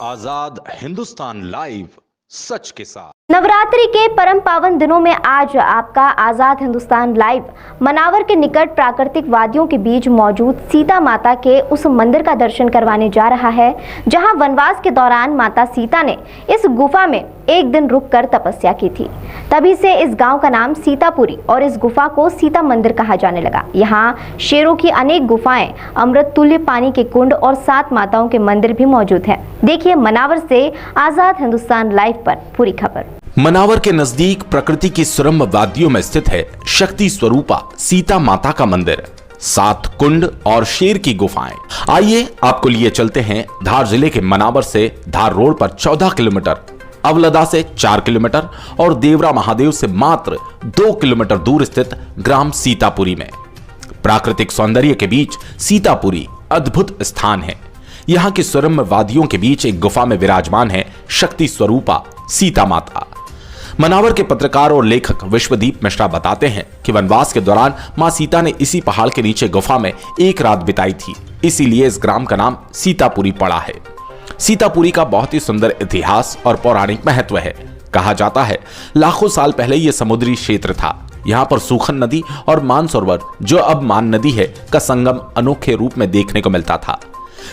आजाद Hindustan live, सच के साथ। नवरात्रि के परम पावन दिनों में आज आपका आजाद हिंदुस्तान लाइव मनावर के निकट प्राकृतिक वादियों के बीच मौजूद सीता माता के उस मंदिर का दर्शन करवाने जा रहा है जहां वनवास के दौरान माता सीता ने इस गुफा में एक दिन रुककर तपस्या की थी। तभी से इस गांव का नाम सीतापुरी और इस गुफा को सीता मंदिर कहा जाने लगा। यहाँ शेरों की अनेक गुफाएं, अमृत तुल्य पानी के कुंड और 7 माताओं के मंदिर भी मौजूद हैं। देखिए मनावर से आजाद हिंदुस्तान लाइव पर पूरी खबर। मनावर के नजदीक प्रकृति की सुरम्य वादियों में स्थित है शक्ति स्वरूपा सीता माता का मंदिर, 7 कुंड और शेर की गुफाएं। आइए आपको लिए चलते हैं धार जिले के मनावर से धार रोड पर 14 किलोमीटर, अवलदा से 4 किलोमीटर और देवरा महादेव से मात्र 2 किलोमीटर दूर स्थित ग्राम सीतापुरी में। प्राकृतिक सौंदर्य के बीच सीतापुरी अद्भुत स्थान है। यहाँ की सुरम्य वादियों के बीच एक गुफा में विराजमान है शक्ति स्वरूपा सीता माता। मनावर के पत्रकार और लेखक विश्वदीप मिश्रा बताते हैं कि वनवास के दौरान मां सीता ने इसी पहाड़ के नीचे गुफा में एक रात बिताई थी, इसीलिए इस ग्राम का नाम सीतापुरी पड़ा है। सीतापुरी का बहुत ही सुंदर इतिहास और पौराणिक महत्व है। कहा जाता है लाखों साल पहले यह समुद्री क्षेत्र था। यहाँ पर सूखन नदी और मानसरोवर, जो अब मान नदी है, का संगम अनोखे रूप में देखने को मिलता था।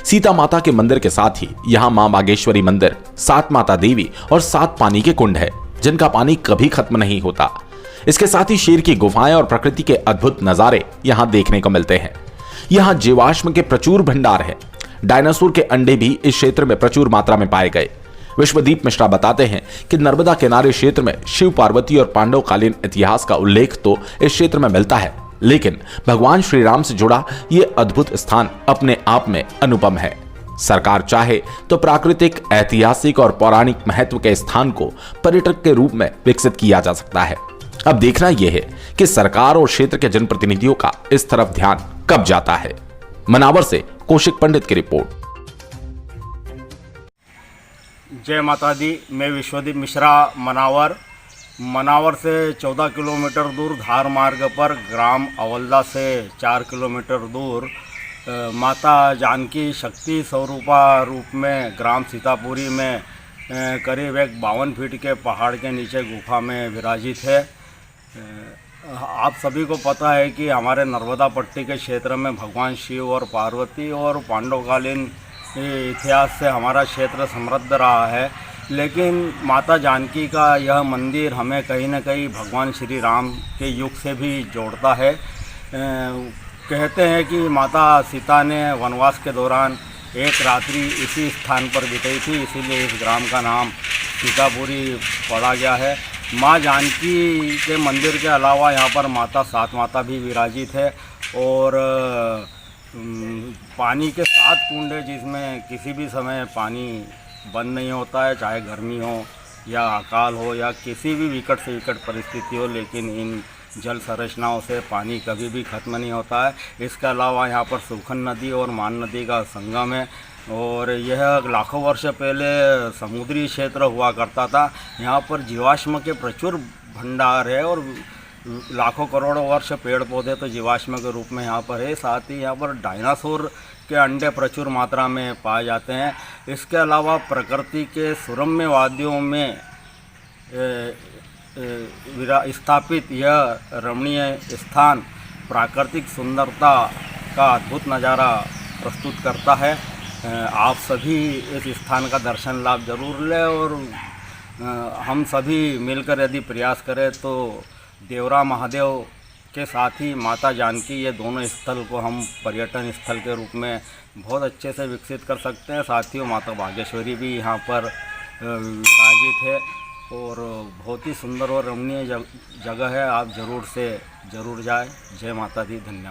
सीता माता के मंदिर के साथ ही यहाँ मां बागेश्वरी मंदिर, 7 माता देवी और 7 पानी के कुंड है जिनका पानी कभी खत्म नहीं होता। इसके साथ ही शेर की गुफाएं और प्रकृति के अद्भुत नजारे यहाँ देखने को मिलते हैं। यहाँ जीवाश्म के प्रचुर भंडार है। डायनासोर के अंडे भी इस क्षेत्र में प्रचुर मात्रा में पाए गए। विश्वदीप मिश्रा बताते हैं कि नर्मदा किनारे क्षेत्र में शिव पार्वती और पांडव कालीन इतिहास का उल्लेख तो इस क्षेत्र में मिलता है, लेकिन भगवान श्री राम से जुड़ा ये अद्भुत स्थान अपने आप में अनुपम है। सरकार चाहे तो प्राकृतिक, ऐतिहासिक और पौराणिक महत्व के स्थान को पर्यटक के रूप में विकसित किया जा सकता है। अब देखना यह है कि सरकार और क्षेत्र के जनप्रतिनिधियों का इस तरफ ध्यान कब जाता है। मनावर से कौशिक पंडित की रिपोर्ट। जय माता दी। मैं विश्वदीप मिश्रा, मनावर से 14 किलोमीटर दूर धार मार्ग पर ग्राम अवलदा से 4 किलोमीटर दूर माता जानकी शक्ति स्वरूपा रूप में ग्राम सीतापुरी में करीब 52 फीट के पहाड़ के नीचे गुफा में विराजित है। आप सभी को पता है कि हमारे नर्मदा पट्टी के क्षेत्र में भगवान शिव और पार्वती और पांडवकालीन इतिहास से हमारा क्षेत्र समृद्ध रहा है, लेकिन माता जानकी का यह मंदिर हमें कहीं न कहीं भगवान श्री राम के युग से भी जोड़ता है। कहते हैं कि माता सीता ने वनवास के दौरान एक रात्रि इसी स्थान पर बिताई थी, इसीलिए इस ग्राम का नाम सीतापुरी पड़ा गया है। माँ जानकी के मंदिर के अलावा यहाँ पर 7 माता भी विराजित है और पानी के 7 कुंड है जिसमें किसी भी समय पानी बंद नहीं होता है, चाहे गर्मी हो या अकाल हो या किसी भी विकट से विकट परिस्थिति हो, लेकिन इन जल संरचनाओं से पानी कभी भी खत्म नहीं होता है। इसके अलावा यहाँ पर सूखन नदी और मान नदी का संगम है और यह लाखों वर्ष पहले समुद्री क्षेत्र हुआ करता था। यहाँ पर जीवाश्म के प्रचुर भंडार है और लाखों करोड़ों वर्ष पेड़ पौधे तो जीवाश्म के रूप में यहाँ पर है। साथ ही यहाँ पर डायनासोर के अंडे प्रचुर मात्रा में पाए जाते हैं। इसके अलावा प्रकृति के सुरम्य वादियों में स्थापित यह रमणीय स्थान प्राकृतिक सुंदरता का अद्भुत नज़ारा प्रस्तुत करता है। आप सभी इस स्थान का दर्शन लाभ जरूर लें और हम सभी मिलकर यदि प्रयास करें तो देवरा महादेव के साथ ही माता जानकी, ये दोनों स्थल को हम पर्यटन स्थल के रूप में बहुत अच्छे से विकसित कर सकते हैं। साथ ही माता बागेश्वरी भी यहाँ पर विराजित है और बहुत ही सुंदर और रमणीय जगह है। आप ज़रूर जाएं। जय माता दी। धन्यवाद।